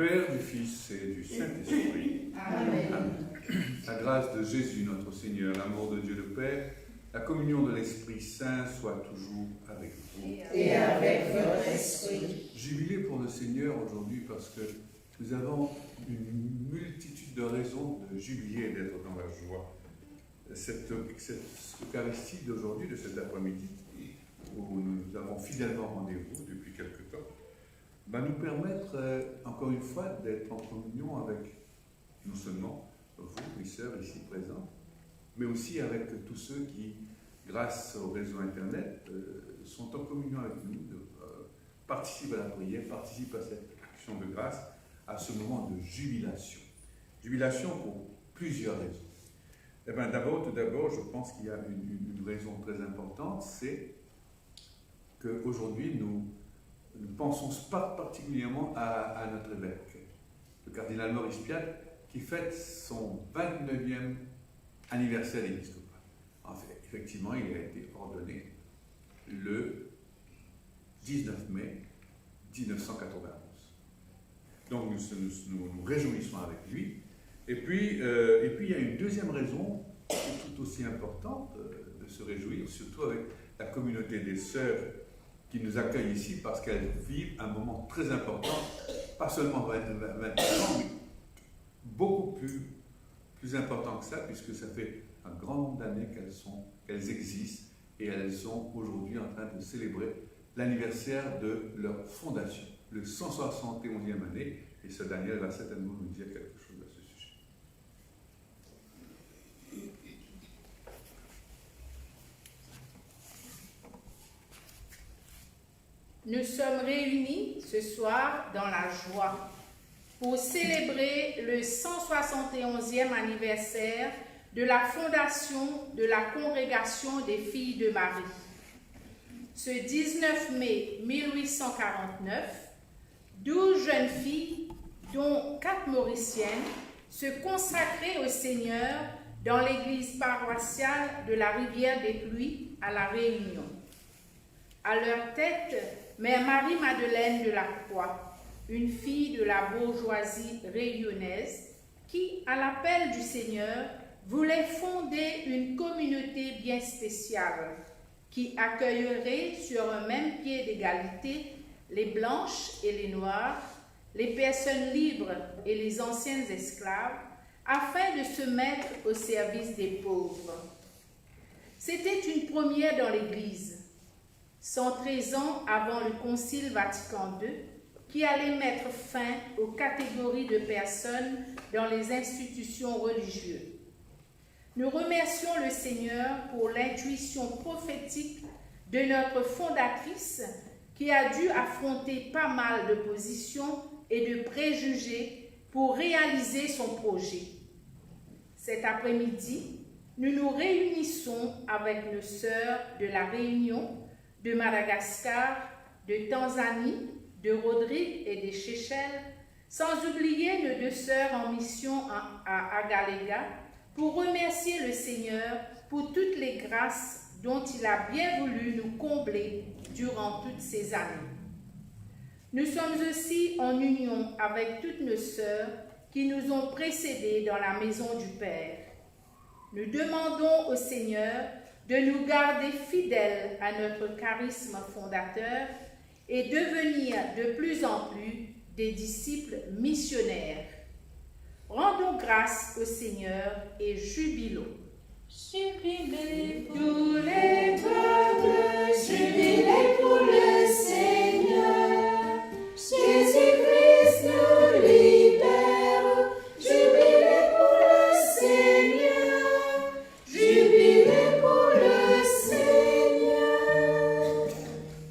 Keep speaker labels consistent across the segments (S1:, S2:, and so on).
S1: Père, du Fils et du Saint-Esprit.
S2: Amen.
S1: La grâce de Jésus, notre Seigneur, l'amour de Dieu le Père, la communion de l'Esprit Saint soit toujours avec vous.
S2: Et avec votre esprit.
S1: Jubilé pour le Seigneur aujourd'hui parce que nous avons une multitude de raisons de jubiler et d'être dans la joie. Cette Eucharistie d'aujourd'hui, de cet après-midi, où nous avons fidèlement rendez-vous depuis quelque temps, va nous permettre, encore une fois, d'être en communion avec non seulement vous, mes sœurs ici présents, mais aussi avec tous ceux qui, grâce au réseau Internet, sont en communion avec nous, participent à la prière, participent à cette action de grâce, à ce moment de jubilation. Jubilation pour plusieurs raisons. Eh bien, tout d'abord, je pense qu'il y a une raison très importante, c'est qu'aujourd'hui, nous pensons pas particulièrement à notre évêque, le cardinal Maurice Piat, qui fête son 29e anniversaire d'épiscopat. En fait, effectivement, il a été ordonné le 19 mai 1991. Donc nous réjouissons avec lui. Et puis il y a une deuxième raison qui est tout aussi importante de se réjouir, surtout avec la communauté des sœurs qui nous accueillent ici parce qu'elles vivent un moment très important, pas seulement 29 ans, mais beaucoup plus important que ça, puisque ça fait un grand nombre d'années qu'elles existent et elles sont aujourd'hui en train de célébrer l'anniversaire de leur fondation, le 171e année, et ce Daniel va certainement nous dire quelque chose à ce sujet.
S3: Nous sommes réunis ce soir dans la joie pour célébrer le 171e anniversaire de la fondation de la Congrégation des Filles de Marie. Ce 19 mai 1849, 12 jeunes filles, dont 4 mauriciennes, se consacraient au Seigneur dans l'église paroissiale de la Rivière des Pluies à La Réunion. À leur tête, Mère Marie-Madeleine de la Croix, une fille de la bourgeoisie réunionnaise qui, à l'appel du Seigneur, voulait fonder une communauté bien spéciale qui accueillerait sur un même pied d'égalité les blanches et les noires, les personnes libres et les anciennes esclaves, afin de se mettre au service des pauvres. C'était une première dans l'Église, 113 ans avant le Concile Vatican II, qui allait mettre fin aux catégories de personnes dans les institutions religieuses. Nous remercions le Seigneur pour l'intuition prophétique de notre fondatrice qui a dû affronter pas mal d'oppositions et de préjugés pour réaliser son projet. Cet après-midi, nous nous réunissons avec nos sœurs de La Réunion, de Madagascar, de Tanzanie, de Rodrigue et des Seychelles, sans oublier nos 2 sœurs en mission à Agalega, pour remercier le Seigneur pour toutes les grâces dont il a bien voulu nous combler durant toutes ces années. Nous sommes aussi en union avec toutes nos sœurs qui nous ont précédés dans la maison du Père. Nous demandons au Seigneur de nous garder fidèles à notre charisme fondateur et devenir de plus en plus des disciples missionnaires. Rendons grâce au Seigneur et jubilons.
S2: Jubilez tous les peuples, jubilez pour le Seigneur. Jésus-Christ nous libère, jubilez pour le Seigneur, jubilez pour le Seigneur.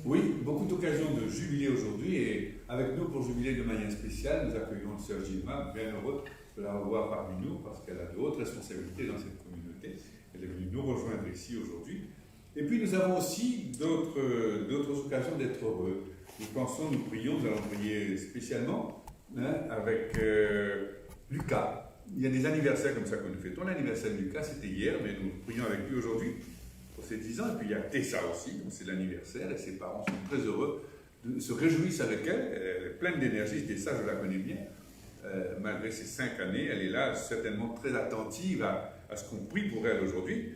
S1: Oui, beaucoup d'occasions de jubiler aujourd'hui et avec nous pour jubiler de manière spéciale, nous accueillons le sœur Gilma, bien heureux de la revoir parmi nous parce qu'elle a de hautes responsabilités dans cette communauté. Elle est venue nous rejoindre ici aujourd'hui. Et puis nous avons aussi d'autres occasions d'être heureux. Nous pensons, nous prions, nous allons prier spécialement avec Lucas. Il y a des anniversaires comme ça que nous fêtons. L'anniversaire de Lucas, c'était hier, mais nous prions avec lui aujourd'hui pour ses 10 ans. Et puis il y a Tessa aussi, donc c'est l'anniversaire, et ses parents sont très heureux, se réjouissent avec elle. Elle est pleine d'énergie, Tessa, je la connais bien. malgré ces 5 années, elle est là, certainement très attentive à ce qu'on prie pour elle aujourd'hui.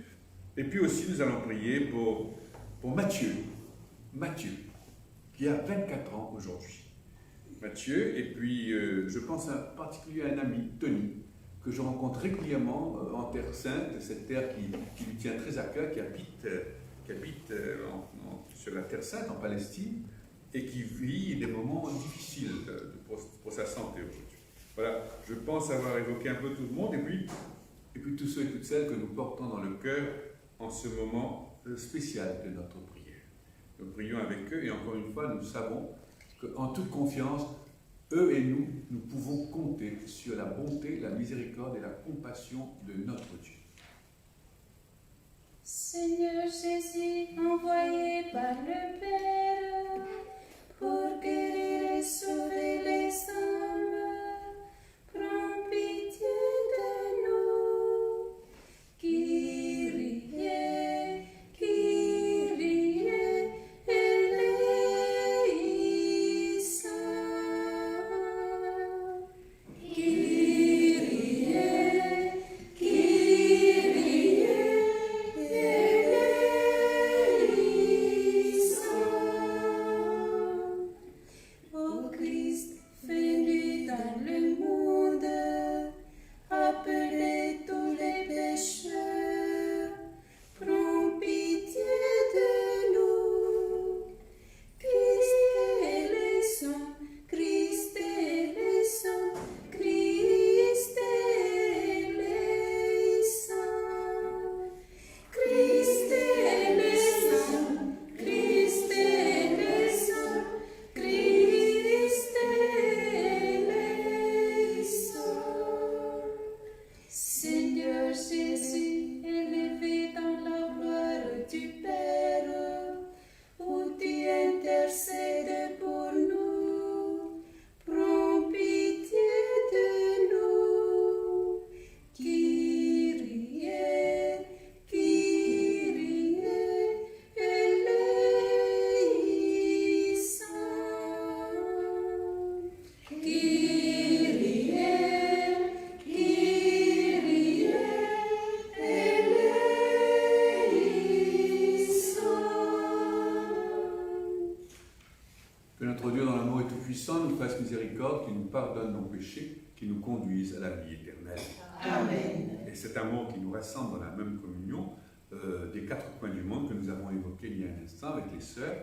S1: Et puis aussi, nous allons prier pour Mathieu, qui a 24 ans aujourd'hui. Mathieu, et puis je pense en particulier à un ami, Tony, que je rencontre régulièrement en Terre Sainte, cette terre qui lui tient très à cœur, qui habite sur la Terre Sainte, en Palestine, et qui vit des moments difficiles pour sa santé aujourd'hui. Voilà, je pense avoir évoqué un peu tout le monde, et puis tous ceux et toutes celles que nous portons dans le cœur en ce moment spécial de notre prière. Nous prions avec eux, et encore une fois, nous savons qu'en toute confiance, eux et nous pouvons compter sur la bonté, la miséricorde et la compassion de notre Dieu.
S2: Seigneur Jésus, envoyé par le Père pour guérir et sauver les âmes, prends pitié de nous. Kyrie, Kyrie, eleison. Kyrie, Kyrie, eleison. Ô Christ, venu dans le monde, appelez tous les pécheurs, prends pitié de nous. Christ est le sang, Christ est le sang, Christ est le sang. Christ est le sang, Christ est le sang, Christ est le sang. Seigneur Jésus, élevé dans la gloire du Père, où tu intercèdes pour nous, prends pitié de nous. Kyrie, Kyrie, eleison. Kyrie, Kyrie, eleison.
S1: Que notre Dieu dans l'amour et tout-puissant nous fasse miséricorde, qu'il nous pardonne nos péchés, qu'il nous conduise à la vie éternelle.
S2: Amen.
S1: Et cet amour qui nous rassemble dans la même communion des 4 coins du monde que nous avons évoqué il y a un instant avec les sœurs,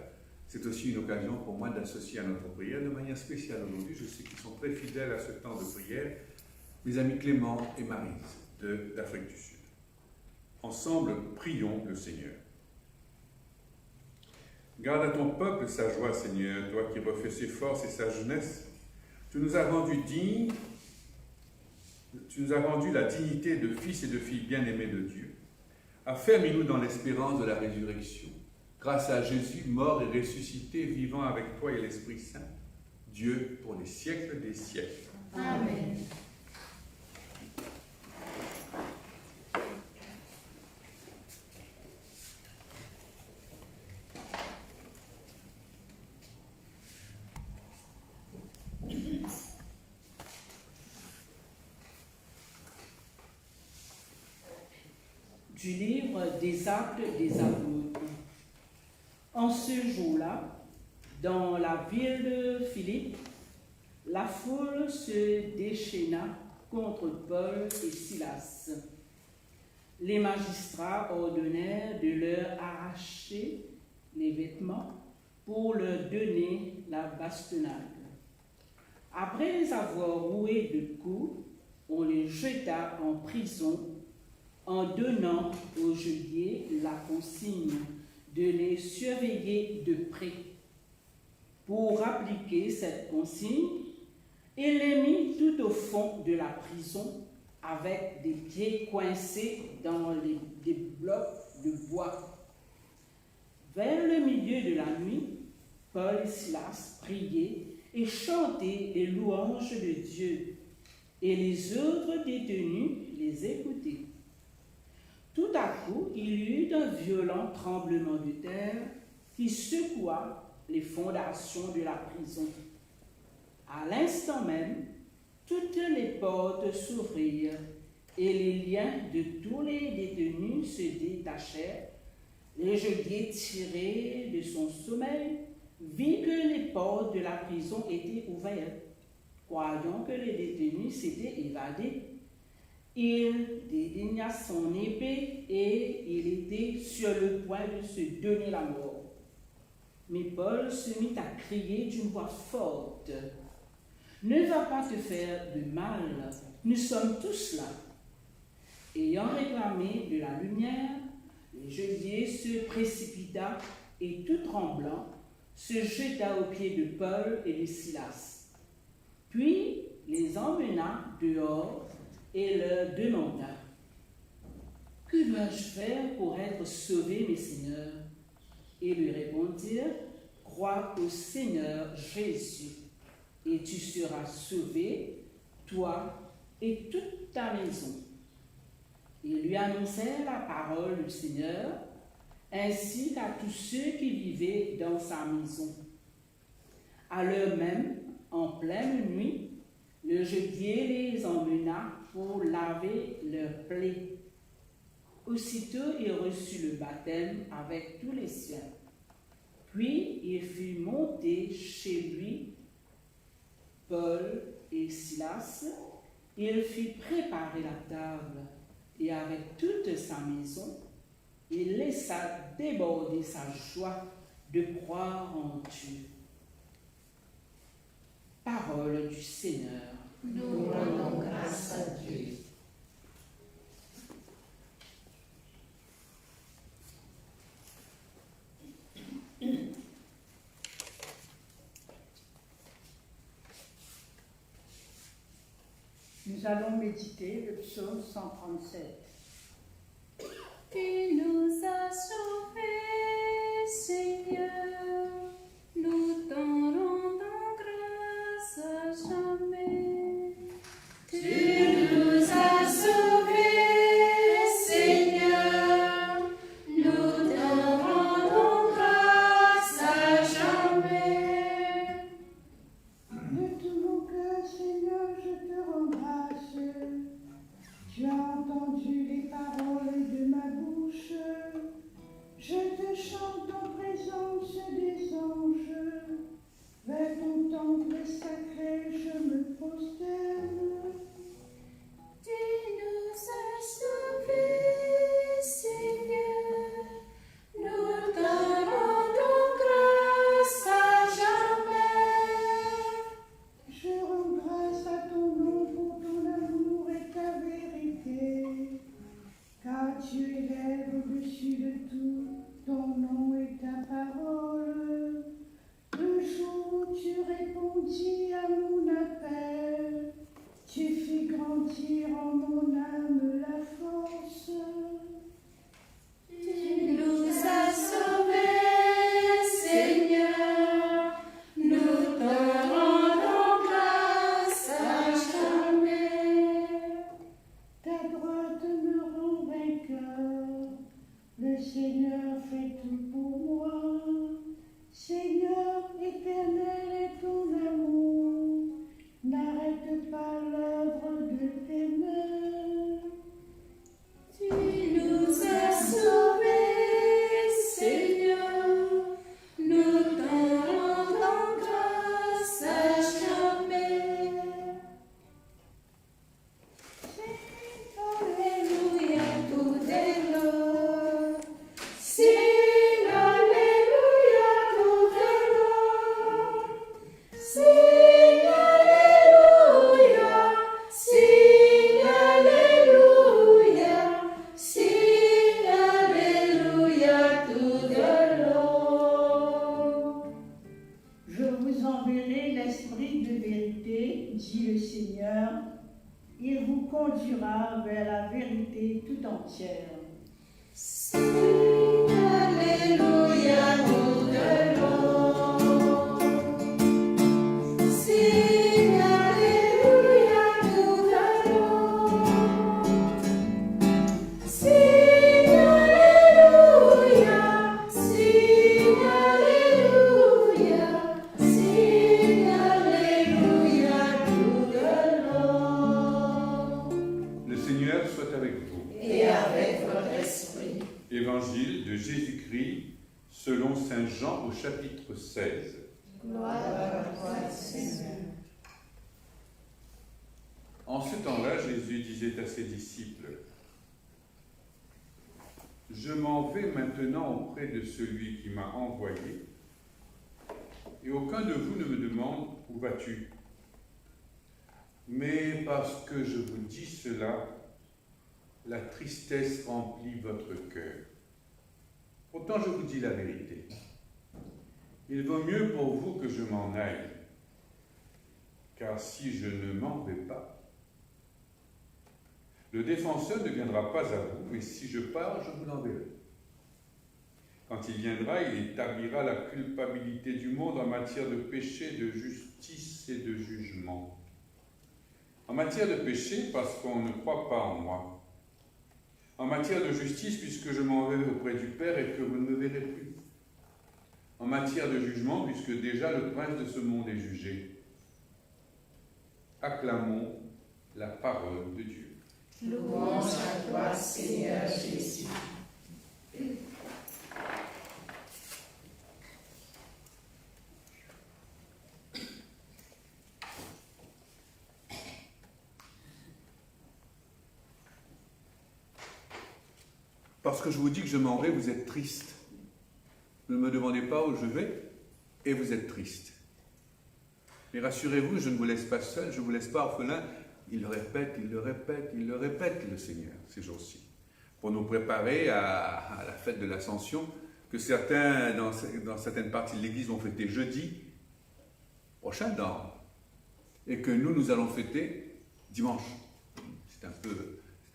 S1: c'est aussi une occasion pour moi d'associer à notre prière de manière spéciale aujourd'hui. Je sais qu'ils sont très fidèles à ce temps de prière, mes amis Clément et Maryse d'Afrique du Sud. Ensemble, prions le Seigneur. Garde à ton peuple sa joie, Seigneur, toi qui refais ses forces et sa jeunesse. Tu nous as rendus dignes, tu nous as rendu la dignité de fils et de filles bien-aimés de Dieu. Affermis-nous dans l'espérance de la résurrection. Grâce à Jésus, mort et ressuscité, vivant avec toi et l'Esprit Saint, Dieu pour les siècles des siècles.
S2: Amen.
S4: Du livre des Actes des Apôtres. En ce jour-là, dans la ville de Philippe, la foule se déchaîna contre Paul et Silas. Les magistrats ordonnèrent de leur arracher les vêtements pour leur donner la bastonnade. Après les avoir roués de coups, on les jeta en prison en donnant aux geôliers la consigne de les surveiller de près. Pour appliquer cette consigne, il les mit tout au fond de la prison avec des pieds coincés dans des blocs de bois. Vers le milieu de la nuit, Paul et Silas priaient et chantaient les louanges de Dieu, et les autres détenus les écoutaient. Tout à coup, il y eut un violent tremblement de terre qui secoua les fondations de la prison. À l'instant même, toute toutes les portes s'ouvrirent et les liens de tous les détenus se détachèrent. Le geôlier, tiré de son sommeil, vit que les portes de la prison étaient ouvertes. Croyant que les détenus s'étaient évadés, il dédaigna son épée et il était sur le point de se donner la mort. Mais Paul se mit à crier d'une voix forte. « Ne va pas te faire de mal, nous sommes tous là. » Ayant réclamé de la lumière, le geôlier se précipita et, tout tremblant, se jeta aux pieds de Paul et de Silas. Puis les emmena dehors et leur demanda « Que dois-je faire pour être sauvé, mes seigneurs ?» Ils lui répondirent « Crois au Seigneur Jésus, et tu seras sauvé, toi et toute ta maison. » Ils lui annoncèrent la parole du Seigneur, ainsi qu'à tous ceux qui vivaient dans sa maison. À l'heure même, en pleine nuit, le geôlier les emmena pour laver leurs plaies. Aussitôt, il reçut le baptême avec tous les siens. Puis, il fut monté chez lui, Paul et Silas. Il fit préparer la table et avec toute sa maison, il laissa déborder sa joie de croire en Dieu. Parole du Seigneur.
S2: Nous rendons grâce à Dieu.
S5: Nous allons méditer le psaume 137.
S6: Tu nous as sauvés, Seigneur, nous t'en rendons grâce à jamais.
S2: Tu nous as sauvés, Seigneur, nous te rendons grâce à jamais.
S7: De tout mon cœur, Seigneur, je te rends grâce. Tu as entendu les paroles de ma bouche. Je te chante en présence des anges. Vers ton temple sacré, je me prosterne.
S6: Tu nous as sauvés, Seigneur, nous te rendons grâce à jamais.
S7: Je rends grâce à ton nom pour ton amour et ta vérité. Car tu élèves au-dessus de tout ton nom et ta parole. Le jour où tu répondis à mon appel, tu fis grandir en mon âme la force.
S2: Tu nous as sauvés, Seigneur, nous te rendons grâce à jamais.
S7: Ta droite me rend vainqueur, le Seigneur fait tout pour moi. Seigneur, éternel est ton amour, n'arrête pas l'œuvre de tes mains.
S2: Tu nous as sauvés, Seigneur, nous te rendons grâce à jamais. Alléluia, tout est l'or. Sing Alléluia, tout est l'or. Sing Alléluia, sing Alléluia, sing Alléluia, tout est l'or.
S7: Je vous enverrai l'Esprit de vérité, dit le Seigneur. Il vous conduira vers la vérité tout entière.
S2: Sing Alléluia, tout est l'or. Sing Alléluia, tout est l'or. Sing Alléluia, sing Alléluia, sing Alléluia, tout est l'or.
S1: avec vous.
S2: et avec votre esprit.
S1: Évangile de Jésus-Christ selon saint Jean au chapitre 16.
S2: Gloire à toi, Seigneur.
S1: En ce temps-là, Jésus disait à ses disciples, « Je m'en vais maintenant auprès de celui qui m'a envoyé, et aucun de vous ne me demande, où vas-tu ? Mais parce que je vous dis cela, la tristesse remplit votre cœur. Pourtant, je vous dis la vérité. Il vaut mieux pour vous que je m'en aille, car si je ne m'en vais pas, le défenseur ne viendra pas à vous, mais si je pars, je vous l'enverrai. Quand il viendra, il établira la culpabilité du monde en matière de péché, de justice et de jugement. En matière de péché, parce qu'on ne croit pas en moi. En matière de justice, puisque je m'en vais auprès du Père et que vous ne me verrez plus. En matière de jugement, puisque déjà le prince de ce monde est jugé. Acclamons la parole de Dieu.
S2: Louange à toi, Seigneur Jésus.
S1: Parce que je vous dis que je m'en vais, vous êtes triste. Ne me demandez pas où je vais, et vous êtes triste. Mais rassurez-vous, je ne vous laisse pas seul, je ne vous laisse pas orphelin. Il le répète, il le répète, il le répète, le Seigneur, ces jours-ci, pour nous préparer à la fête de l'Ascension, que certains, dans certaines parties de l'Église, vont fêter jeudi prochain, et que nous allons fêter dimanche. C'est un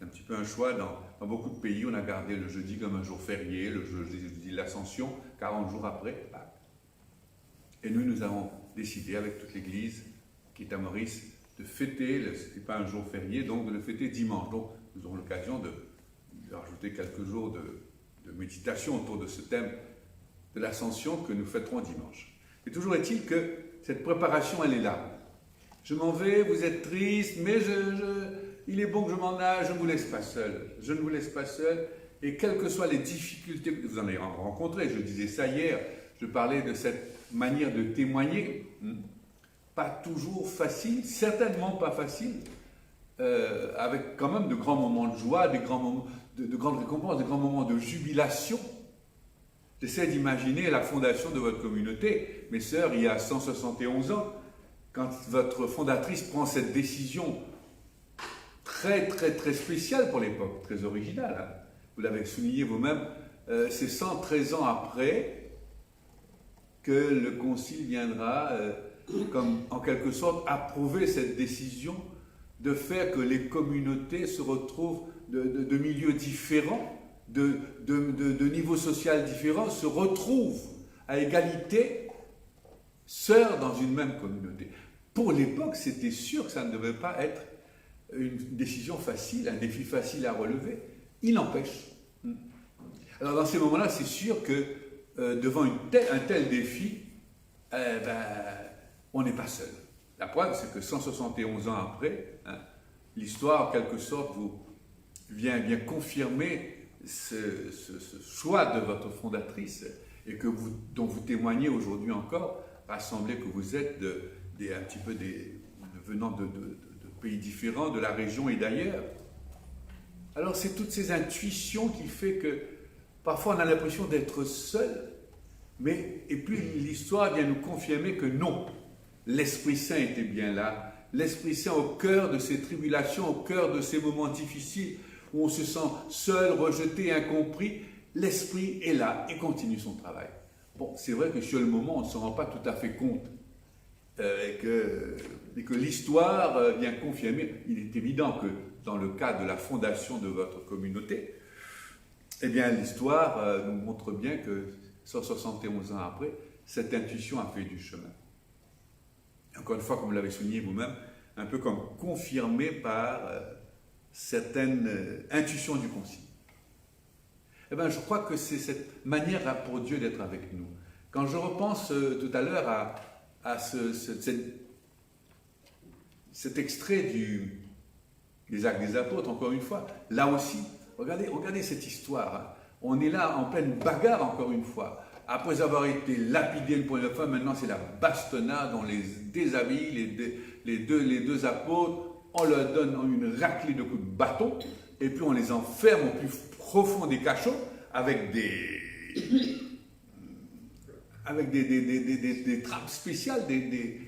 S1: petit peu un choix. Dans beaucoup de pays, on a gardé le jeudi comme un jour férié, le jeudi de l'Ascension, 40 jours après Pâques. Et nous avons décidé, avec toute l'Église qui est à Maurice, de fêter, ce n'est pas un jour férié, donc de le fêter dimanche. Donc nous aurons l'occasion de rajouter quelques jours de méditation autour de ce thème de l'Ascension que nous fêterons dimanche. Et toujours est-il que cette préparation, elle est là. Je m'en vais, vous êtes triste, mais il est bon que je m'en aille, je ne vous laisse pas seul. Je ne vous laisse pas seul. Et quelles que soient les difficultés, vous en avez rencontré, je disais ça hier, je parlais de cette manière de témoigner, pas toujours facile, certainement pas facile, avec quand même de grands moments de joie, des grands moments de grandes récompenses, des grands moments de jubilation. J'essaie d'imaginer la fondation de votre communauté. Mes sœurs, il y a 171 ans, quand votre fondatrice prend cette décision très, très, très spéciale pour l'époque, très originale, hein. Vous l'avez souligné vous-même, c'est 113 ans après que le Concile viendra, comme en quelque sorte, approuver cette décision de faire que les communautés se retrouvent de milieux différents, de niveaux sociaux différents, se retrouvent à égalité, sœurs dans une même communauté. Pour l'époque, c'était sûr que ça ne devait pas être une décision facile, un défi facile à relever. Il n'empêche. Alors dans ces moments-là, c'est sûr que devant un tel défi, on n'est pas seul. La preuve, c'est que 171 ans après, l'histoire, en quelque sorte, vient confirmer ce choix de votre fondatrice et dont vous témoignez aujourd'hui encore, rassemblés que vous êtes venant de pays différents, de la région et d'ailleurs. Alors c'est toutes ces intuitions qui fait que parfois on a l'impression d'être seul, et puis l'histoire vient nous confirmer que non, l'Esprit Saint était bien là, l'Esprit Saint au cœur de ces tribulations, au cœur de ces moments difficiles où on se sent seul, rejeté, incompris, l'Esprit est là et continue son travail. Bon, c'est vrai que sur le moment on ne s'en rend pas tout à fait compte. Et que l'histoire vient confirmer. Il est évident que dans le cas de la fondation de votre communauté, eh bien l'histoire nous montre bien que 171 ans après, cette intuition a fait du chemin. Encore une fois, comme vous l'avez souligné vous-même, un peu comme confirmé par certaines intuitions du Concile. Eh bien, je crois que c'est cette manière pour Dieu d'être avec nous. Quand je repense tout à l'heure à cet extrait les Actes des Apôtres, encore une fois. Là aussi, regardez cette histoire. Hein. On est là en pleine bagarre, encore une fois. Après avoir été lapidé une première fois, maintenant c'est la bastonnade, on les déshabille, les deux apôtres, on leur donne une raclée de coups de bâton, et puis on les enferme au plus profond des cachots avec des trappes spéciales, des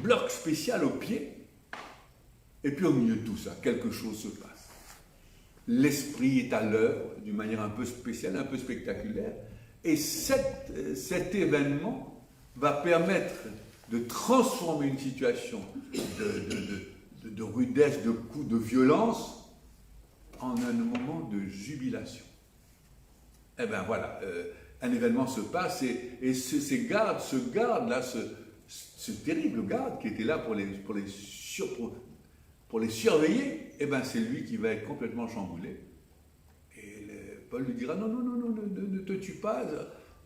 S1: blocs spéciaux aux pieds. Et puis au milieu de tout ça, quelque chose se passe. L'esprit est à l'œuvre d'une manière un peu spéciale, un peu spectaculaire. Et cet événement va permettre de transformer une situation de rudesse, de coups, de violence, en un moment de jubilation. Eh bien voilà, un événement se passe et ce garde-là, ce terrible garde qui était là pour les surveiller, eh bien c'est lui qui va être complètement chamboulé. Paul lui dira non, ne te tue pas,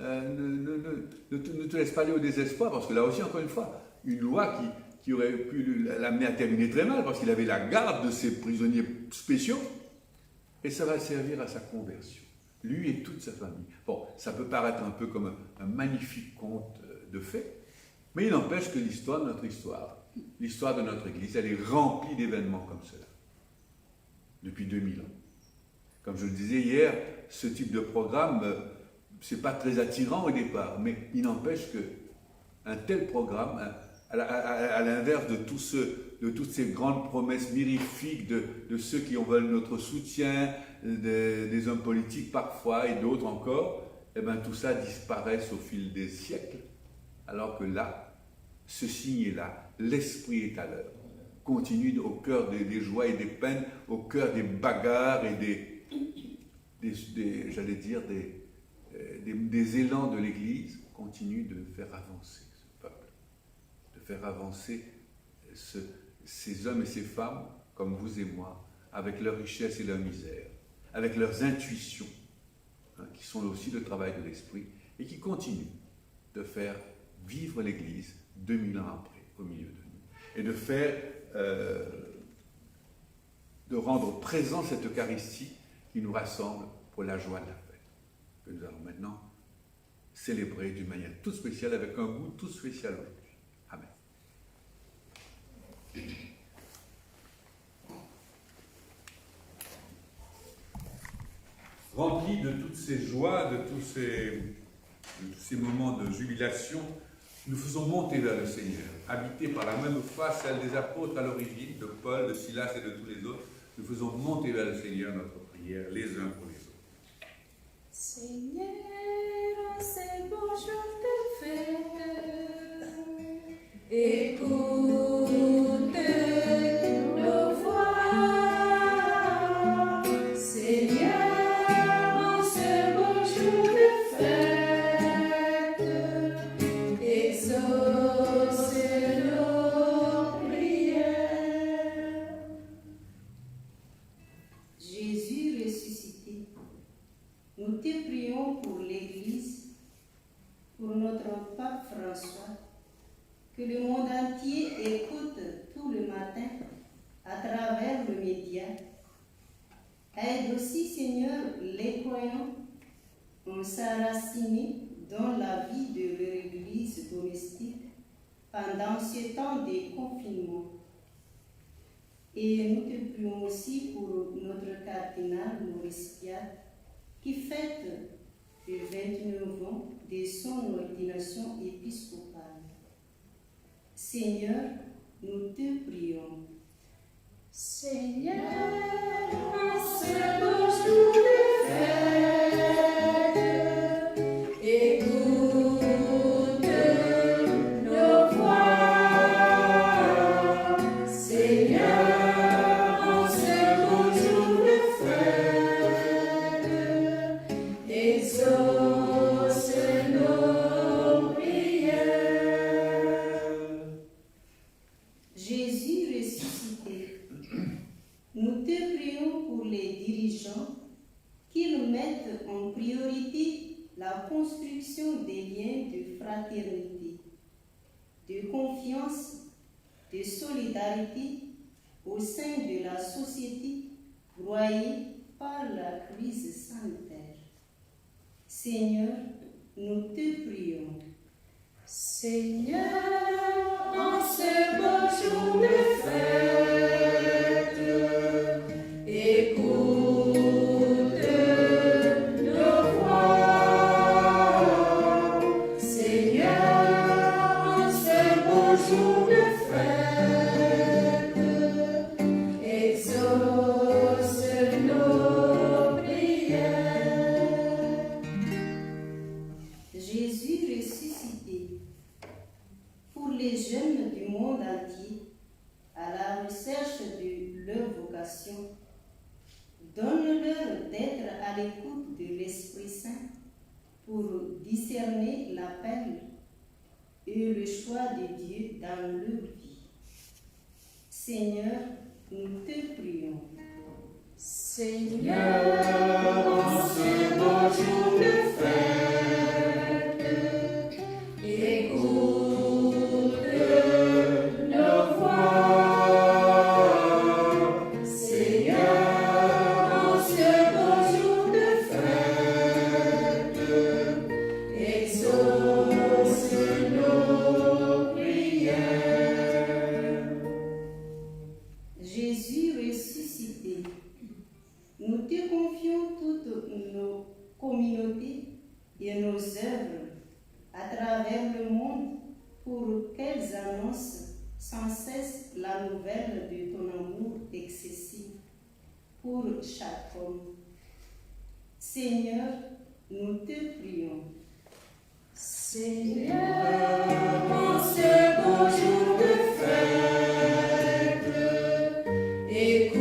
S1: ne te laisse pas aller au désespoir, parce que là aussi, encore une fois, une loi qui aurait pu l'amener à terminer très mal, parce qu'il avait la garde de ces prisonniers spéciaux, et ça va servir à sa conversion, lui et toute sa famille. Bon, ça peut paraître un peu comme un magnifique conte de fées, mais il n'empêche que l'histoire de notre Église, elle est remplie d'événements comme cela, depuis 2000 ans. Comme je le disais hier, ce type de programme, c'est pas très attirant au départ, mais il n'empêche qu'un tel programme, à l'inverse de toutes ces grandes promesses mirifiques de ceux qui en veulent notre soutien, des hommes politiques parfois et d'autres encore, eh bien tout ça disparaît au fil des siècles, alors que là, ce signe est là, l'esprit est à l'œuvre, continue au cœur des joies et des peines, au cœur des bagarres et des élans de l'Église, continue de faire avancer ce peuple, de faire avancer ces hommes et ces femmes, comme vous et moi, avec leur richesse et leur misère, avec leurs intuitions, hein, qui sont aussi le travail de l'esprit, et qui continuent de faire vivre l'Église 2000 ans après, au milieu de nous, et de faire, de rendre présent cette Eucharistie qui nous rassemble pour la joie de la fête, que nous allons maintenant célébrer d'une manière toute spéciale, avec un goût tout spécial aujourd'hui. Amen. Remplis de toutes ces joies, de tous ces moments de jubilation, nous faisons monter vers le Seigneur, habités par la même foi, celle des apôtres à l'origine, de Paul, de Silas et de tous les autres. Nous faisons monter vers le Seigneur notre prière, les uns pour les autres.
S6: Seigneur, en ces beaux jours de fête, écoute nos voix. Seigneur, en ces beaux jours de fête, exauce nos prières. Jésus ressuscité, nous te prions pour l'Église, pour notre pape François, que le monde entier écoute tout le matin à travers le média. Aide aussi, Seigneur, les croyants à s'enraciner dans la vie de leur Église domestique pendant ce temps de confinement. Et nous te prions aussi pour notre cardinal Maurice Piat, qui fête le 29 ans de son ordination épiscopale. Seigneur, nous te prions. Seigneur, en ce beau jour de fête, écoute nos voix. Seigneur, en ce beau jour de fête, exauce nos prières. Jésus ressuscité, nous te prions pour les dirigeants qu'ils mettent en priorité la construction des liens de fraternité, de confiance, de solidarité au sein de la société broyée par la crise sanitaire. Seigneur, nous te prions.
S2: Seigneur, en ce beau jour de fête, écoute nos voix. Seigneur, en ce beau jour de fête, exauce nos prières.
S6: Jésus ressuscité, pour les jeunes du monde entier, à la recherche de leur vocation, donne-leur d'être à l'écoute de l'Esprit Saint pour discerner l'appel et le choix de Dieu dans leur vie. Seigneur, nous te prions.
S2: Seigneur, en ce beau jour de fête, écoute nos voix. Seigneur, en ce beau jour de fête, exauce nos prières.
S6: Jésus ressuscité, nous te confions toutes nos communautés et nos œuvres à travers le monde pour qu'elles annoncent sans cesse la nouvelle de ton amour excessif pour chaque homme. Seigneur, nous te prions.
S2: Seigneur, en ce beau jour de fête, écoute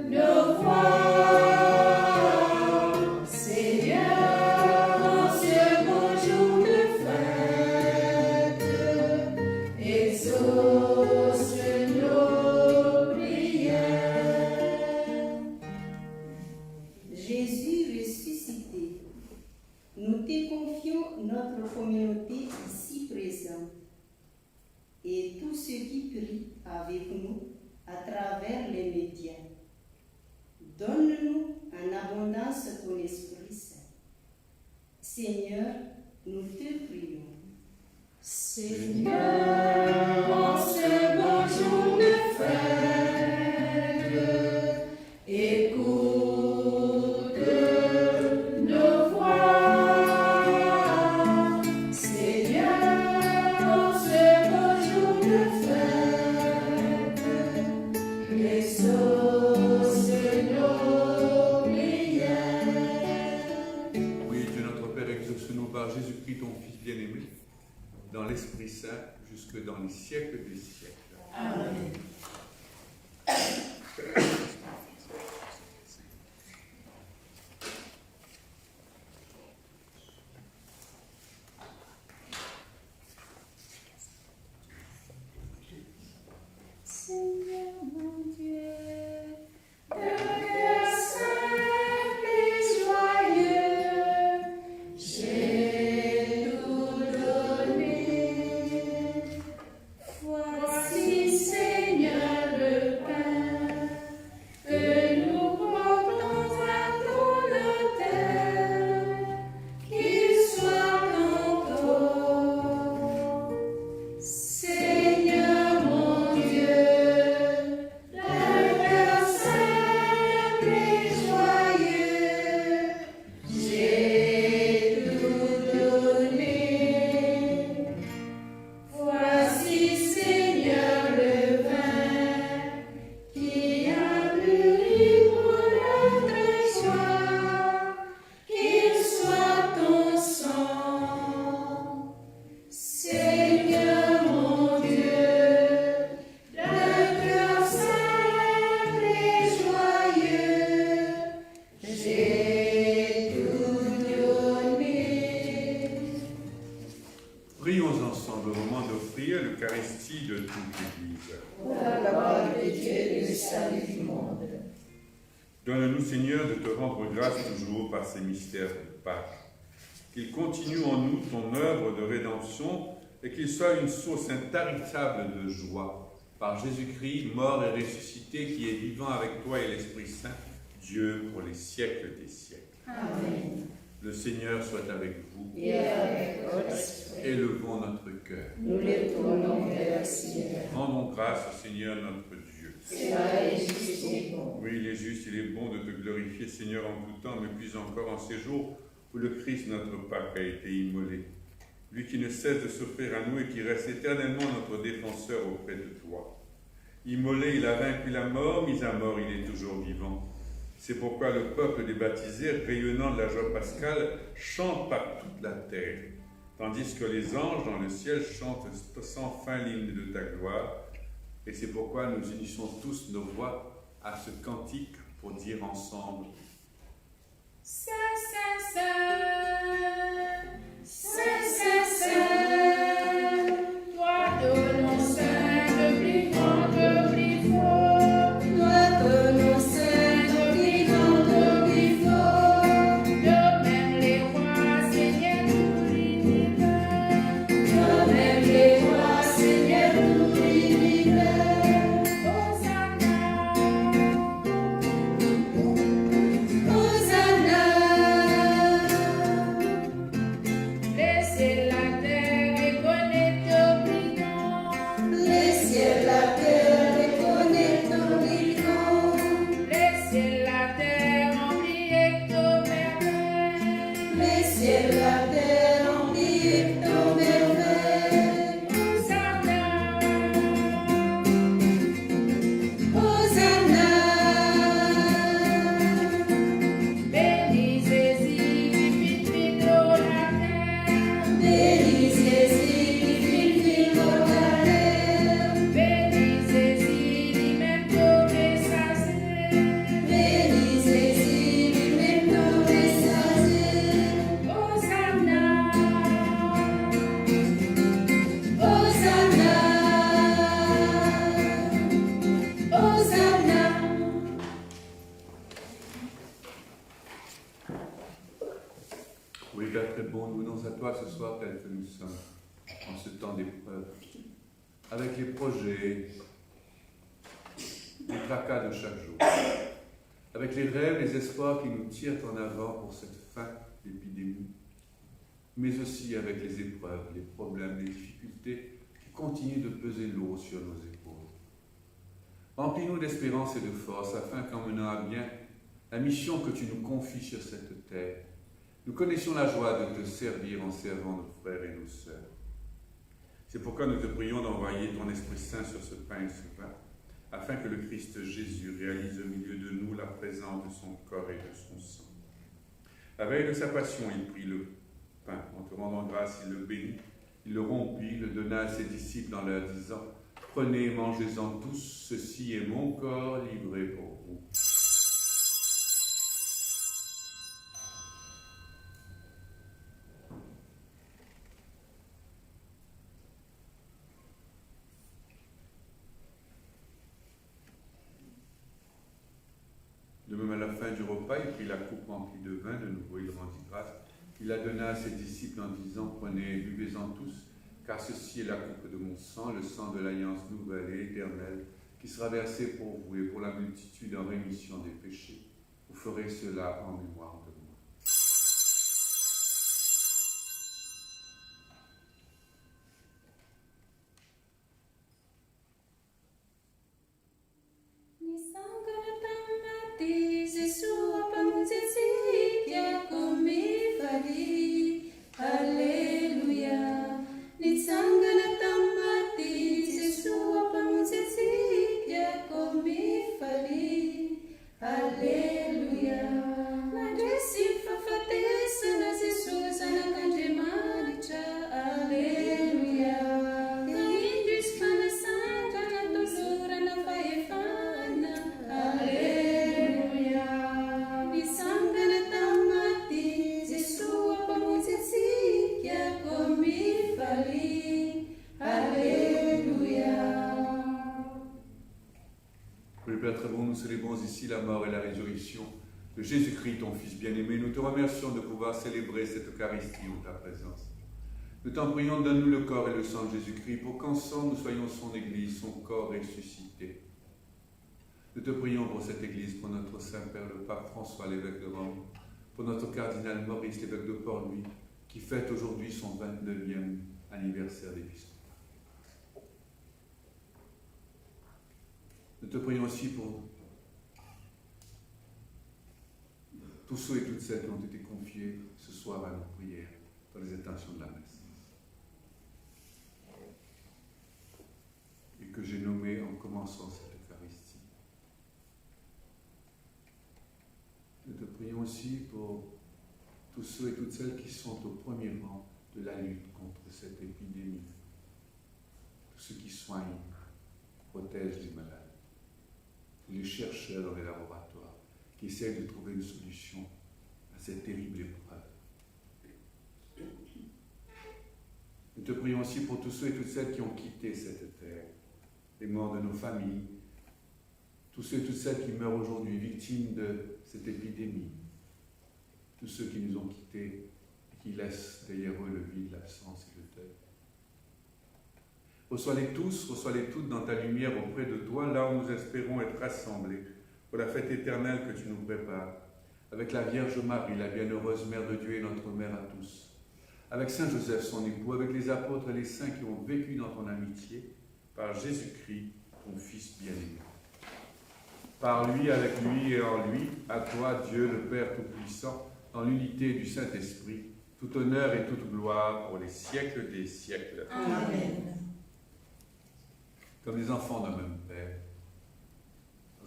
S2: nos voix. Seigneur, en ce beau jour de fête, exauce nos prières.
S6: Jésus ressuscité, nous te confions notre communauté ici présente et tous ceux qui prient avec nous à travers les médias. Donne-nous en abondance ton Esprit Saint. Seigneur, nous te prions.
S2: Seigneur, en ce beau jour de fête, écoute nos voix. Seigneur, en ce beau jour de fête, exauce nos prières.
S1: Oui, Dieu notre Père, exauce-nous par Jésus-Christ, ton Fils bien-aimé, dans l'Esprit Saint, jusque dans les siècles des siècles.
S2: Amen. Seigneur mon Dieu, de cœur simple et joyeux, j'ai tout donné. Voici, Seigneur, le pain que nous portons à ton autel, qu'il soit tantôt. Seigneur mon Dieu, d'un cœur simple et joyeux, j'ai tout donné. Voici, Seigneur, le vin qui a mûri pour notre joie, qu'il soit ton sang. Seigneur mon Dieu, d'un cœur simple et joyeux, j'ai tout donné.
S1: Prions ensemble au moment d'offrir l'Eucharistie de toute l'Église.
S2: Pour la gloire de Dieu et le salut du monde.
S1: Donne-nous, Seigneur, de te rendre grâce toujours par ces mystères de Pâques. Qu'il continue en nous ton œuvre de rédemption et qu'il soit une source intarissable de joie par Jésus-Christ, mort et ressuscité, qui est vivant avec toi et l'Esprit Saint, Dieu pour les siècles des siècles.
S2: Amen.
S1: Le Seigneur soit avec vous.
S2: Et avec votre esprit.
S1: Élevons notre cœur.
S2: Nous les tournons vers le ciel.
S1: Rendons grâce au Seigneur notre Dieu.
S2: Cela est juste et bon.
S1: Oui, il est juste, il est bon de te glorifier, Seigneur, en tout temps, mais plus encore en ces jours où le Christ, notre Pâque, a été immolé. Lui qui ne cesse de s'offrir à nous et qui reste éternellement notre défenseur auprès de toi. Immolé, il a vaincu la mort, mis à mort, il est toujours vivant. C'est pourquoi le peuple des baptisés, rayonnant de la joie pascale, chante par toute la terre, tandis que les anges dans le ciel chantent sans fin l'hymne de ta gloire. Et c'est pourquoi nous unissons tous nos voix à ce cantique pour dire ensemble:
S3: Saint, Saint, Saint, Saint, Saint, Saint, toi de nos saints, de plus grand, de plus fort,
S6: Toi de nos saints, de plus grand, de plus fort,
S3: de même les rois, Seigneur tout l'univers,
S6: de même les rois, Seigneur tout l'univers.
S3: Hosanna,
S6: Hosanna,
S3: laissez la terre et connaître ton brillant,
S6: les ciels, la terre, et connaître ton brillant.
S3: laissez la terre remplir ton merveille.
S6: Les ciels, la terre, remplis ton merveille.
S3: Hosanna,
S6: Hosanna,
S3: béni Jésus qui fit vivre la terre,
S6: bénis Jésus qui fit vivre la terre.
S3: béni Jésus lui-même tout rassasié.
S6: Bénis Jésus, lui-même nous rassasié.
S3: Hosanna,
S6: Hosanna, Hosanna.
S1: Oui, Père très bon, nous venons à toi ce soir tel que nous sommes, en ce temps d'épreuve, avec les projets, les tracas de chaque jour, avec les rêves, les espoirs qui nous tirent en avant pour cette fin d'épidémie, mais aussi avec les épreuves, les problèmes, les difficultés qui continuent de peser lourd sur nos épaules. Remplis-nous d'espérance et de force afin qu'en menant à bien la mission que tu nous confies sur cette terre, nous connaissions la joie de te servir en servant nos frères et nos sœurs. C'est pourquoi nous te prions d'envoyer ton Esprit Saint sur ce pain et ce vin, afin que le Christ Jésus réalise au milieu de nous la présence de son corps et de son sang. La veille de sa passion, il prit le pain. En te rendant grâce, il le bénit, il le rompit, le donna à ses disciples en leur disant: « Prenez et mangez-en tous, ceci est mon corps livré pour vous. » De même, à la fin du repas, il prit la coupe remplie de vin, de nouveau il rendit grâce. Il la donna à ses disciples en disant: « Prenez et buvez-en tous, car ceci est la coupe de mon sang, le sang de l'alliance nouvelle et éternelle, qui sera versé pour vous et pour la multitude en rémission des péchés. Vous ferez cela en mémoire de moi. »
S6: Alleluia. Nitsangana tamati, Jesu apamuzezikia komifali. Alleluia. Nadresi fafatesa na Jesus anakanjemalicha. Alleluia. Indis kana santa na dosura na faefana. Alleluia. Nitsangana tamati, Jesu apamuzezikia komifali. Alléluia.
S1: Oui, Père très bon, nous célébrons ici la mort et la résurrection de Jésus-Christ, ton Fils bien-aimé. Nous te remercions de pouvoir célébrer cette Eucharistie en ta présence. Nous t'en prions, donne-nous le corps et le sang de Jésus-Christ pour qu'ensemble nous soyons son Église, son corps ressuscité. Nous te prions pour cette Église, pour notre Saint-Père, le Pape François, l'évêque de Rome, pour notre cardinal Maurice, l'évêque de Port-Louis, qui fête aujourd'hui son 29e anniversaire d'épiscopat. Nous te prions aussi pour tous ceux et toutes celles qui ont été confiés ce soir à nos prières dans les intentions de la messe et que j'ai nommés en commençant cette Eucharistie. Nous te prions aussi pour tous ceux et toutes celles qui sont au premier rang de la lutte contre cette épidémie, tous ceux qui soignent, protègent les malades, tous les chercheurs dans les laboratoires qui essaient de trouver une solution à cette terrible épreuve. Nous te prions aussi pour tous ceux et toutes celles qui ont quitté cette terre, les morts de nos familles, tous ceux et toutes celles qui meurent aujourd'hui victimes de cette épidémie, tous ceux qui nous ont quittés et qui laissent derrière eux le vide, l'absence et le deuil. Reçois-les tous, reçois-les toutes dans ta lumière auprès de toi, là où nous espérons être rassemblés pour la fête éternelle que tu nous prépares, avec la Vierge Marie, la bienheureuse Mère de Dieu et notre Mère à tous, avec Saint Joseph, son époux, avec les apôtres et les saints qui ont vécu dans ton amitié, par Jésus-Christ, ton Fils bien-aimé. Par lui, avec lui et en lui, à toi, Dieu le Père Tout-Puissant, dans l'unité du Saint-Esprit, tout honneur et toute gloire pour les siècles des siècles.
S2: Amen.
S1: Comme les enfants d'un même Père,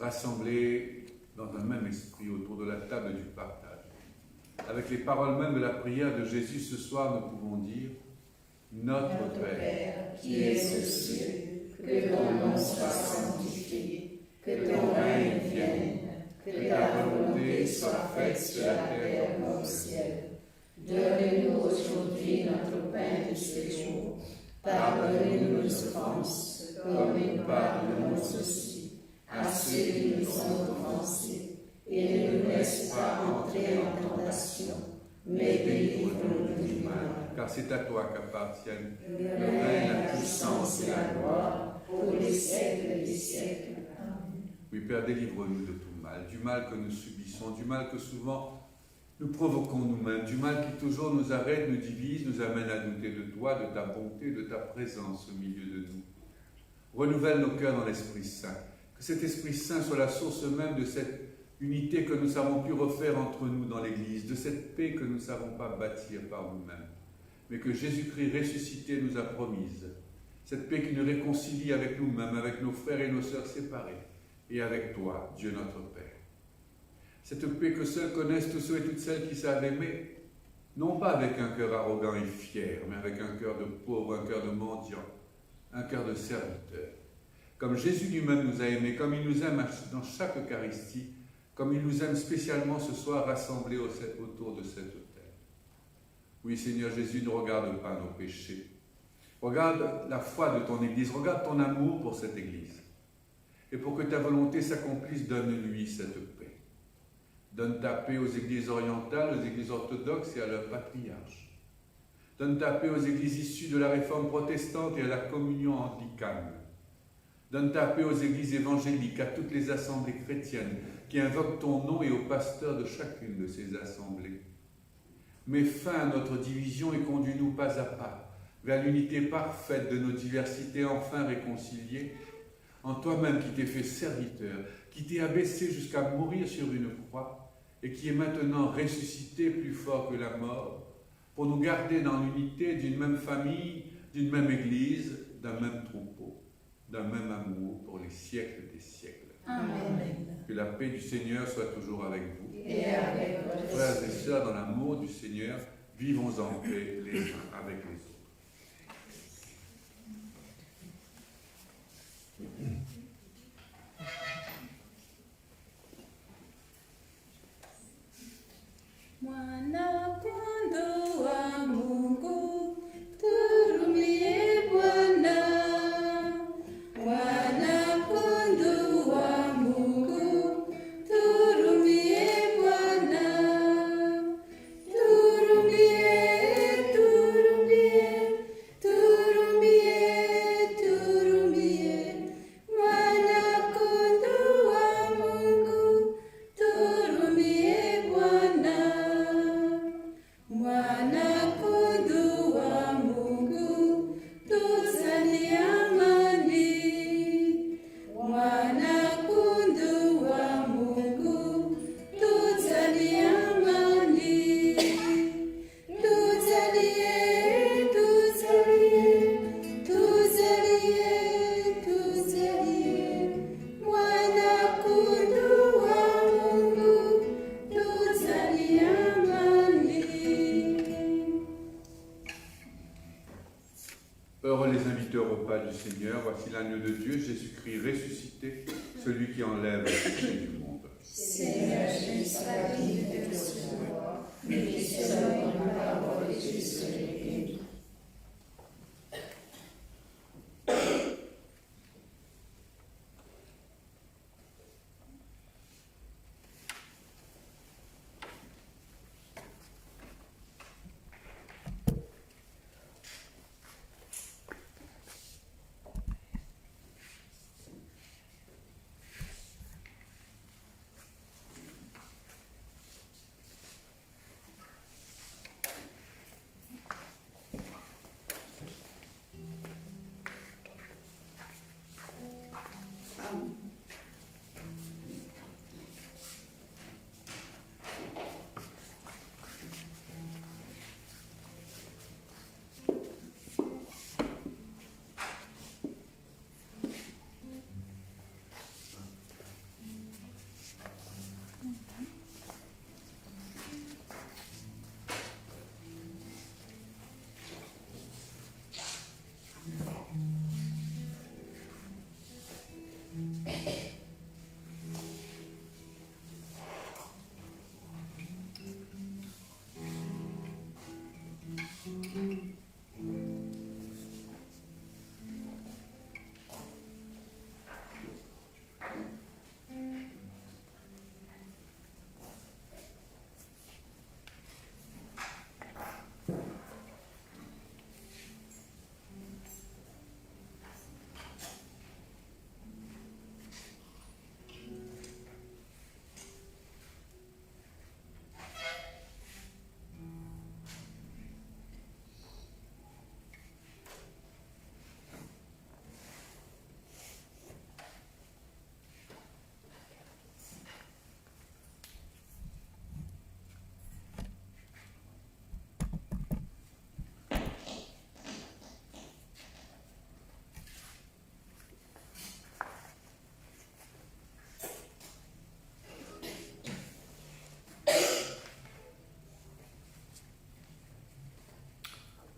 S1: rassemblés dans un même esprit autour de la table du partage. Avec les paroles mêmes de la prière de Jésus ce soir, nous pouvons dire « Notre Père,
S2: qui es aux cieux, que ton nom soit sanctifié, que ton règne vienne, que ta volonté soit faite sur la terre comme au ciel. Donne-nous aujourd'hui notre pain de ce jour. Pardonne-nous nos offenses, comme nous pardonnons aussi à ceux qui nous ont offensés. Et ne nous laisse pas entrer en tentation, mais délivre-nous du mal.
S1: car c'est à toi qu'appartiennent
S2: Le règne, la puissance et la gloire, pour les siècles des siècles. Amen.
S1: Oui, Père, délivre-nous de tout mal, du mal que nous subissons, du mal que souvent nous provoquons nous-mêmes, du mal qui toujours nous arrête, nous divise, nous amène à douter de toi, de ta bonté, de ta présence au milieu de nous. Renouvelle nos cœurs dans l'Esprit Saint, que cet Esprit Saint soit la source même de cette unité que nous savons plus refaire entre nous dans l'Église, de cette paix que nous ne savons pas bâtir par nous-mêmes, mais que Jésus-Christ ressuscité nous a promise. Cette paix qui nous réconcilie avec nous-mêmes, avec nos frères et nos sœurs séparés, et avec toi, Dieu notre Père. Cette paix que seuls connaissent tous ceux et toutes celles qui savent aimer, non pas avec un cœur arrogant et fier, mais avec un cœur de pauvre, un cœur de mendiant, un cœur de serviteur. Comme Jésus lui-même nous a aimés, comme il nous aime dans chaque Eucharistie, comme il nous aime spécialement ce soir rassemblés autour de cet autel. Oui, Seigneur Jésus, ne regarde pas nos péchés. Regarde la foi de ton Église, regarde ton amour pour cette Église. Et pour que ta volonté s'accomplisse, donne-lui cette paix. Donne ta paix aux Églises orientales, aux Églises orthodoxes et à leurs patriarches. Donne ta paix aux Églises issues de la Réforme protestante et à la communion anglicane. Donne ta paix aux Églises évangéliques, à toutes les assemblées chrétiennes qui invoquent ton nom et aux pasteurs de chacune de ces assemblées. Mets fin à notre division et conduis-nous pas à pas vers l'unité parfaite de nos diversités enfin réconciliées, en toi-même qui t'es fait serviteur, qui t'es abaissé jusqu'à mourir sur une croix et qui est maintenant ressuscité plus fort que la mort, pour nous garder dans l'unité d'une même famille, d'une même Église, d'un même troupeau, d'un même amour pour les siècles des siècles.
S2: Amen.
S1: Que la paix du Seigneur soit toujours avec vous.
S2: Et avec votre
S1: Frères et sœurs, dans l'amour du Seigneur, vivons en paix les uns avec les autres.
S6: Mwana kondoo wa Mungu, turumie Bwana. Mwana kondoo wa Mungu, turumie Bwana. Turumie, turumie,
S1: du Seigneur, voici l'agneau de Dieu, Jésus-Christ ressuscité, celui qui enlève le péché du monde.
S2: Seigneur, je ne suis pas digne de te recevoir, mais dis seulement une parole et je serai guéri.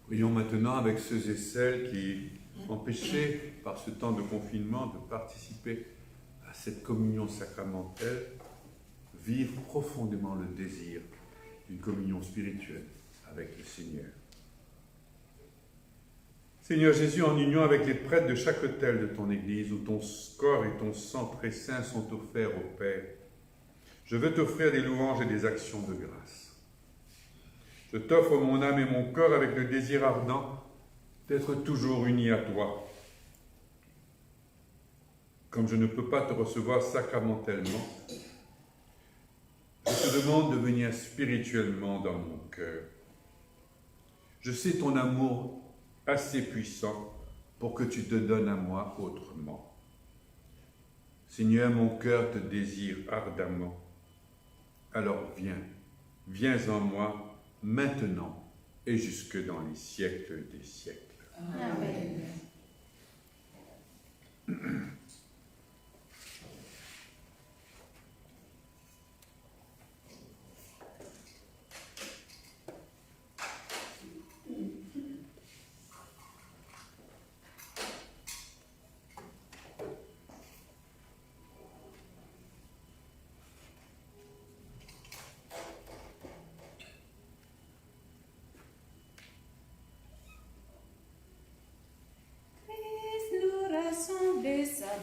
S1: Prions maintenant avec ceux et celles qui, empêchés par ce temps de confinement de participer à cette communion sacramentelle, vivent profondément le désir d'une communion spirituelle avec le Seigneur. Seigneur Jésus, en union avec les prêtres de chaque autel de ton Église, où ton corps et ton sang très saint sont offerts au Père, je veux t'offrir des louanges et des actions de grâce. Je t'offre mon âme et mon corps avec le désir ardent d'être toujours unis à toi. Comme je ne peux pas te recevoir sacramentellement, je te demande de venir spirituellement dans mon cœur. Je sais ton amour assez puissant pour que tu te donnes à moi autrement. Seigneur, mon cœur te désire ardemment. Alors viens en moi, maintenant et jusque dans les siècles des siècles.
S2: Amen.
S8: Rassemblés à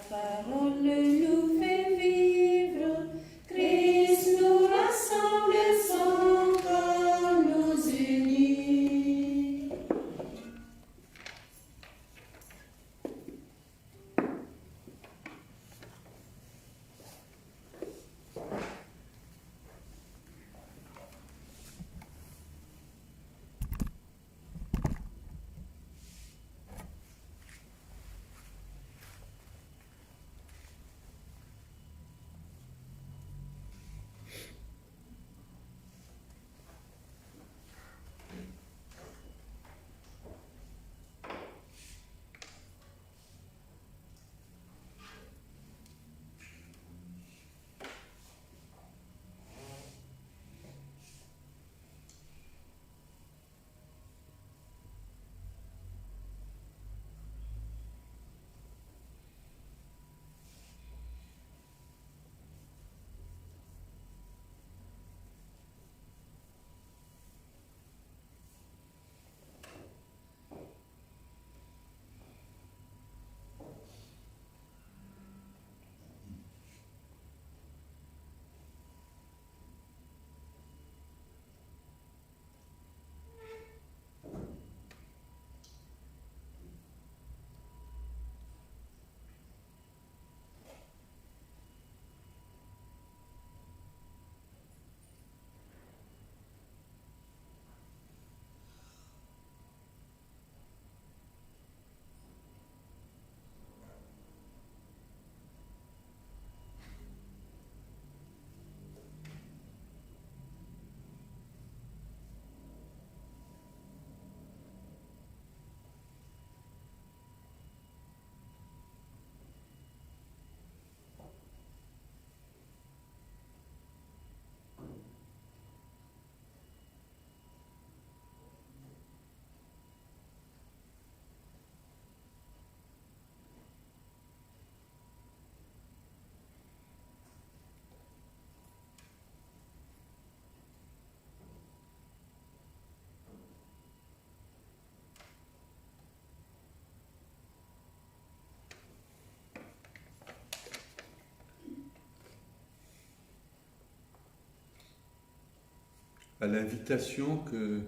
S1: à l'invitation que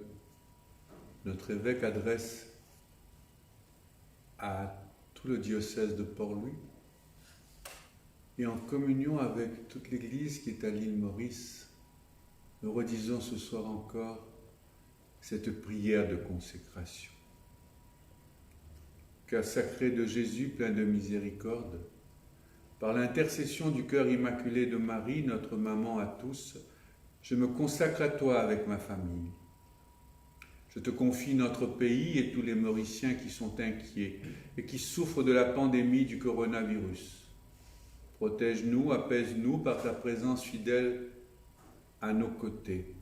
S1: notre évêque adresse à tout le diocèse de Port-Louis et en communion avec toute l'Église qui est à l'île Maurice, nous redisons ce soir encore cette prière de consécration. Cœur sacré de Jésus, plein de miséricorde, par l'intercession du cœur immaculé de Marie, notre maman à tous, je me consacre à toi avec ma famille. Je te confie notre pays et tous les Mauriciens qui sont inquiets et qui souffrent de la pandémie du coronavirus. Protège-nous, apaise-nous par ta présence fidèle à nos côtés.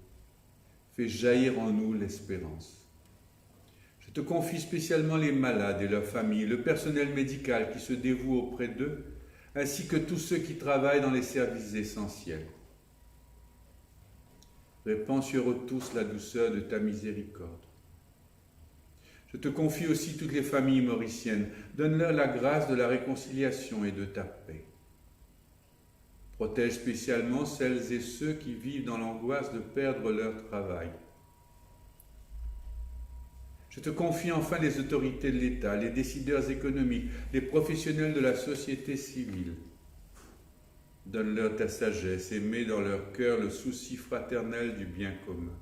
S1: Fais jaillir en nous l'espérance. Je te confie spécialement les malades et leurs familles, le personnel médical qui se dévoue auprès d'eux, ainsi que tous ceux qui travaillent dans les services essentiels. Répands sur eux tous la douceur de ta miséricorde. Je te confie aussi toutes les familles mauriciennes. Donne-leur la grâce de la réconciliation et de ta paix. Protège spécialement celles et ceux qui vivent dans l'angoisse de perdre leur travail. Je te confie enfin les autorités de l'État, les décideurs économiques, les professionnels de la société civile. Donne-leur ta sagesse et mets dans leur cœur le souci fraternel du bien commun.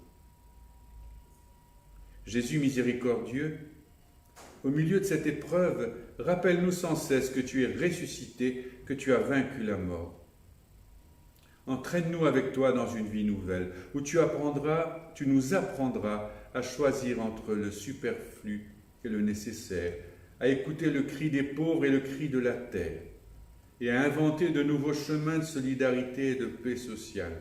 S1: Jésus miséricordieux, au milieu de cette épreuve, rappelle-nous sans cesse que tu es ressuscité, que tu as vaincu la mort. Entraîne-nous avec toi dans une vie nouvelle, où tu nous apprendras à choisir entre le superflu et le nécessaire, à écouter le cri des pauvres et le cri de la terre, et à inventer de nouveaux chemins de solidarité et de paix sociale.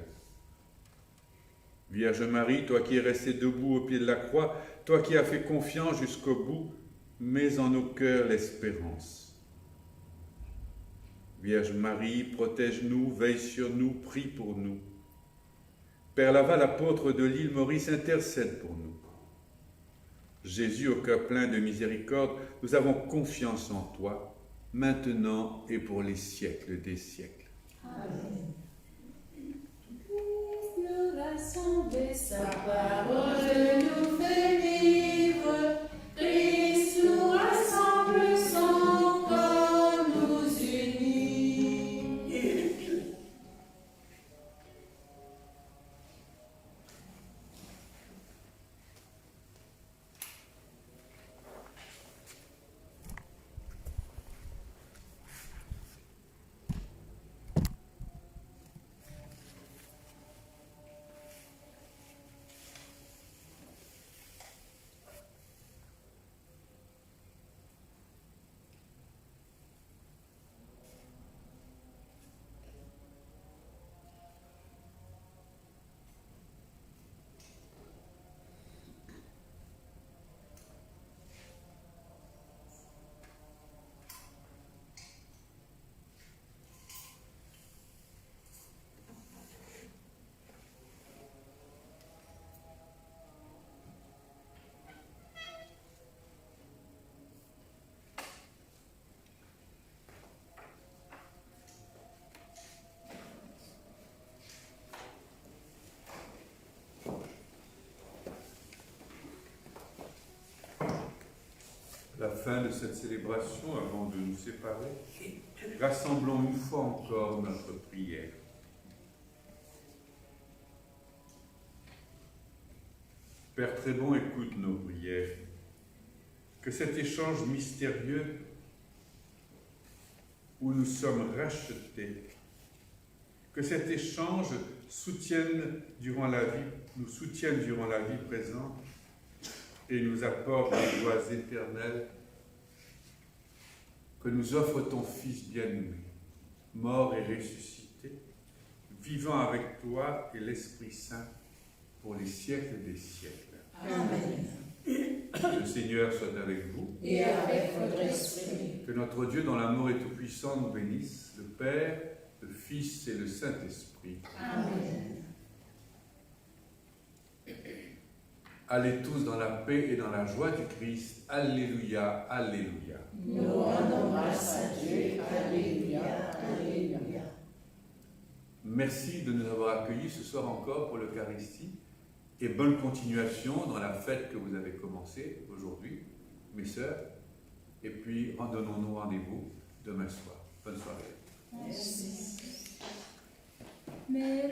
S1: Vierge Marie, toi qui es restée debout au pied de la croix, toi qui as fait confiance jusqu'au bout, mets en nos cœurs l'espérance. Vierge Marie, protège-nous, veille sur nous, prie pour nous. Père Laval, apôtre de l'île Maurice, intercède pour nous. Jésus, au cœur plein de miséricorde, nous avons confiance en toi, maintenant et pour les siècles des siècles.
S2: Amen. Nous rassembler, sa parole nous fait vivre. Christ nous rassemble, son corps nous unit.
S1: À la fin de cette célébration, avant de nous séparer, rassemblons une fois encore notre prière. Père très bon, écoute nos prières. Que cet échange mystérieux où nous sommes rachetés, que cet échange nous soutienne durant la vie présente et nous apporte la joie éternelle que nous offre ton Fils bien-aimé, mort et ressuscité, vivant avec toi et l'Esprit Saint pour les siècles des siècles.
S2: Amen.
S1: Le Seigneur soit avec vous.
S2: Et avec votre esprit.
S1: Que notre Dieu, dans l'amour et tout-puissant, nous bénisse, le Père, le Fils et le Saint-Esprit.
S2: Amen.
S1: Allez tous dans la paix et dans la joie du Christ. Alléluia, alléluia.
S2: Nous rendons grâce à Dieu. Alléluia, alléluia.
S1: Merci de nous avoir accueillis ce soir encore pour l'Eucharistie. et bonne continuation dans la fête que vous avez commencée aujourd'hui, mes sœurs. Et puis, donnons-nous rendez-vous demain soir. Bonne soirée.
S2: Merci. Mère